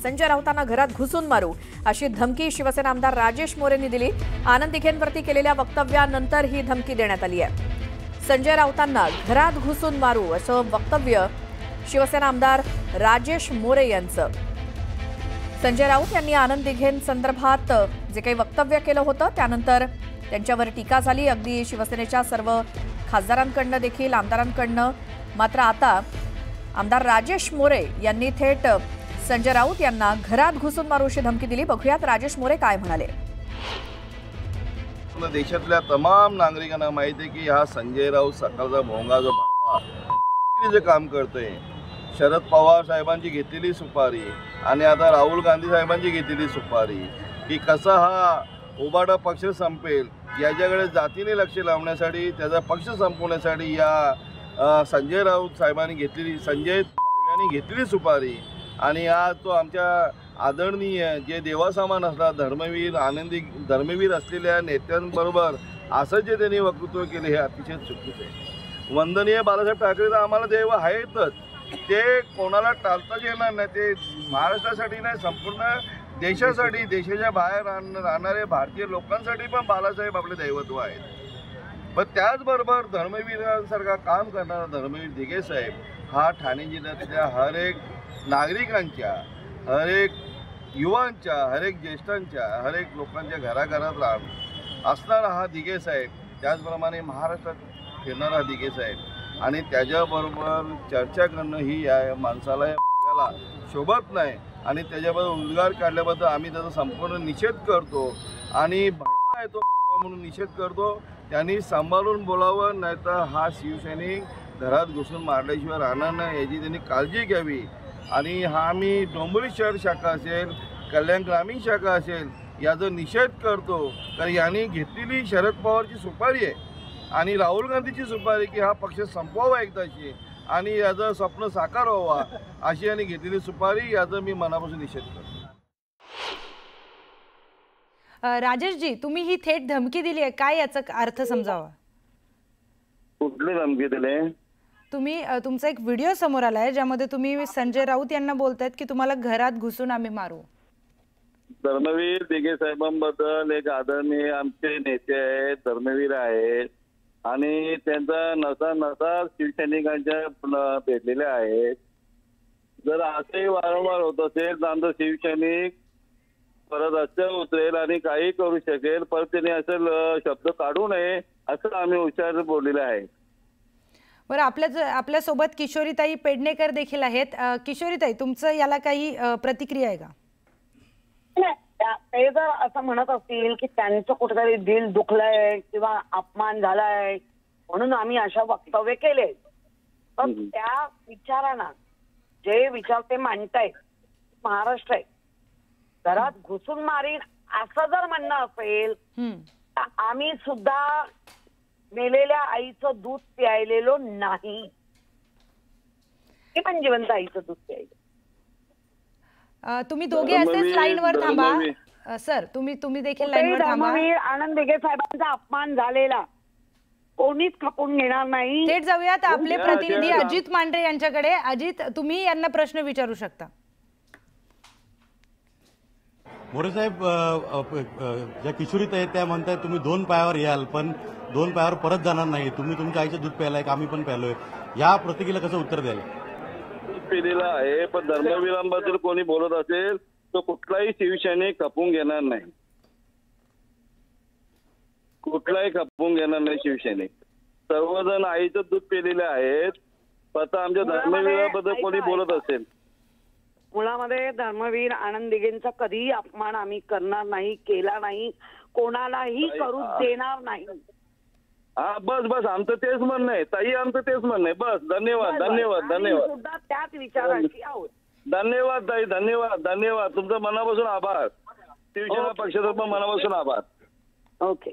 संजय राऊतांना घरात घुसून मारू अशी धमकी शिवसेना आमदार राजेश मोरेंनी दिली। आनंद दिघेंवरती केलेल्या वक्तव्यानंतर ही धमकी देण्यात आली आहे। संजय राऊतांना घरात घुसून मारू असं वक्तव्य शिवसेना आमदार राजेश मोरे यांचं। संजय राऊत यांनी आनंद दिघेंसंदर्भात जे काही वक्तव्य केलं होतं त्यानंतर त्यांच्यावर टीका झाली, अगदी शिवसेनेच्या सर्व खासदारांकडनं देखील, आमदारांकडनं। मात्र आता आमदार राजेश मोरे यांनी थेट संजय राऊत यांना घरात घुसून मारू अशी धमकी दिली। बघूयात राजेश मोरे काय म्हणाले। देशातल्या तमाम नागरिकांना माहिती आहे की हा संजय राऊत सकाळचा भोंगा जो जे काम करतोय, शरद पवार साहेबांची घेतलेली सुपारी आणि आता राहुल गांधी साहेबांची घेतलेली सुपारी की कसा हा उबाटा पक्ष संपेल याच्याकडे जातीने लक्ष लावण्यासाठी, त्याचा पक्ष संपवण्यासाठी या संजय राऊत साहेबांनी घेतलेली, संजय यांनी घेतलेली सुपारी। आणि आज तो आमच्या आदरणीय जे देवासमान असतात धर्मवीर असलेल्या नेत्यांबरोबर असं जे त्यांनी वक्तव्य केले हे अतिशय चुकीचे आहे। वंदनीय बाळासाहेब ठाकरे तर आम्हाला देव आहेतच, ते कोणाला टाळताच येणार नाही। ते महाराष्ट्रासाठी नाही, संपूर्ण देशासाठी, देशाच्या बाहेर राहणारे भारतीय लोकांसाठी पण बाळासाहेब आपले दैवत्व आहेत। पण त्याचबरोबर धर्मवीरांसारखा काम करणारा धर्मवीर दिघे साहेब हा ठाणे जिल्ह्यातल्या हर एक नागरिकांच्या, हर एक युवांच्या, हर एक ज्येष्ठांच्या, हर एक लोकांच्या घराघरात असणारा हा दिघे साहेब, त्याचप्रमाणे महाराष्ट्रात फिरणारा दिघे साहेब आणि त्याच्याबरोबर चर्चा करणं ही या माणसाला या शोभत नाही। आणि त्याच्याबद्दल उद्गार काढल्याबद्दल आम्ही त्याचा संपूर्ण निषेध करतो आणि भडवा आहे तो म्हणून निषेध करतो। त्यांनी सांभाळून बोलावं, नाहीतर हा शिवसैनिक घरात घुसून मारल्याशिवाय राहणार नाही याची त्यांनी काळजी घ्यावी। आणि हा आम्ही डोंबिवली शहर शाखा असेल, कल्याण ग्रामीण शाखा असेल याचा निषेध करतो, कारण यांनी घेतलेली शरद पवारची सुपारी आहे आणि राहुल गांधीची सुपारी की हा पक्ष संपवावा एकदाची आणि याचं स्वप्न साकार व्हावा अशी यांनी घेतलेली सुपारी, याचा मी मनापासून निषेध करतो। राजेशजी, तुम्ही ही थेट धमकी दिली आहे, काय याचा अर्थ समजावा? कुठली धमकी दिली? तुम्ही तुमचा एक व्हिडिओ समोर आला आहे ज्यामध्ये तुम्ही संजय राऊत यांना बोलतायत की तुम्हाला घरात घुसून आम्ही मारू। धर्मवीर दिघे साहेबांबद्दल एक आदरणीय आमचे नेते आहेत, धर्मवीर आहेत आणि त्यांचा नसा शिवसैनिकांच्या भेटलेल्या आहेत। जर असंही वारंवार होत असेल तर आमचं शिवसैनिक परत रस्त्यावर उतरेल आणि काही करू शकेल, परत त्यांनी असं शब्द काढू नये असं आम्ही हुशार बोललेलं आहे। बरं, आपल्यासोबत किशोरीताई पेडणेकर देखील आहेत। किशोरीताई, तुमचं याला काही प्रतिक्रिया आहे का? ते जर असं म्हणत असतील की त्यांचं कुठेतरी दिल दुखलंय किंवा अपमान झालाय म्हणून आम्ही अशा वक्तव्य केले, तर त्या विचारांना जे विचार ते मांडतायत, महाराष्ट्र आहे घरात घुसून मारीन असं जर म्हणणं असेल तर आम्ही सुद्धा मेलेल्या आईचं दूध प्यायलेलो नाही, हे पण जिवंत आईचं दूध प्यायलं। तुम्ही दोघे असेच लाईनवर थांबा सर, तुम्ही देखील लाईनवर थांबा। आनंद दिघे साहेबांचा अपमान झालेला कोणीच खपून घेणार नाही। थेट जाऊयात आपले प्रतिनिधी अजित मांढरे यांच्याकडे। अजित, तुम्ही यांना प्रश्न विचारू शकता। मोरे साहेब, ज्या किशोरीत आहेत त्या म्हणतात तुम्ही 2 पायावर याल पण 2 पायावर परत जाणार नाही, तुम्ही तुमच्या आईचं दूध प्यायलाय, आम्ही पण प्यायलोय, या प्रतिक्रियेला कसं उत्तर द्याल? पिढीला आहे, पण धर्मवीरांबद्दल कोणी बोलत असेल तो कुठलाही शिवसैनिक खपून घेणार नाही, कुठलाही खपून घेणार नाही शिवसैनिक। सर्वजण आईचं दूध पिलेले आहेत, आता आमच्या धर्मवीराबद्दल कोणी बोलत असेल, मुळामध्ये धर्मवीर आनंद दिघेंचा कधीही अपमान आम्ही करणार नाही, केला नाही, कोणालाही करू देणार नाही। हा बस आमचं तेच म्हणणं आहे ताई, आमचं तेच म्हणणं आहे। बस, धन्यवाद धन्यवाद धन्यवाद। सुद्धा त्याच विचारांची आहोत। धन्यवाद ताई, धन्यवाद धन्यवाद, तुमचं मनापासून आभार, शिवसेना पक्षातर्फे मनापासून आभार। ओके,